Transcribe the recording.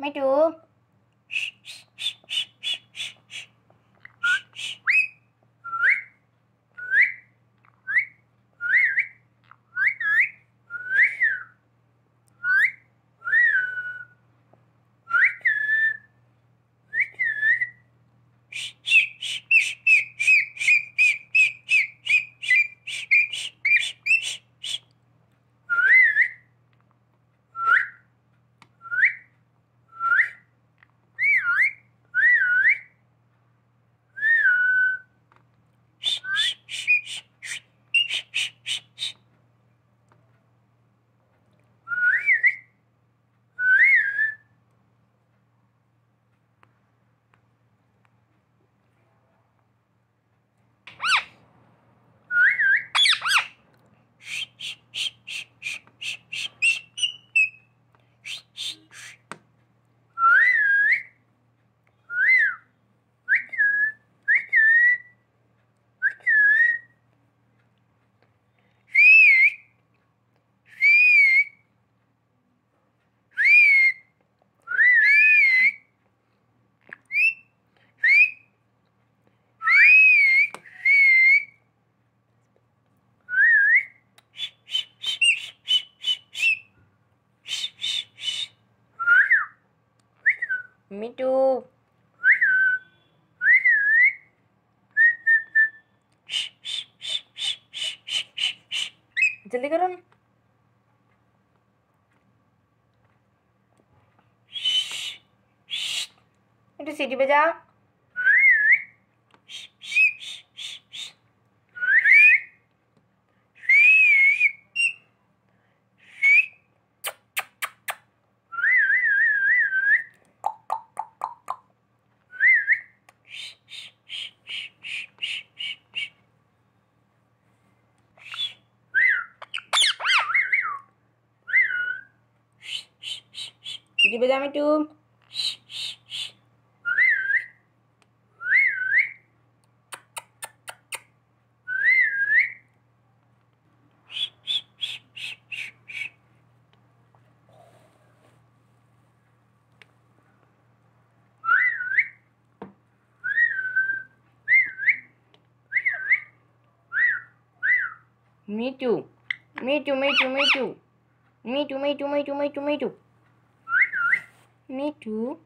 Me too. Me too. जल्दी करो ना। मिट्टू सीटी बजा। सीटी बजा मिट्टू। Me too. Me too. Me too. Me too. Me too. Me too. Me too. Me too. Me too. Me too.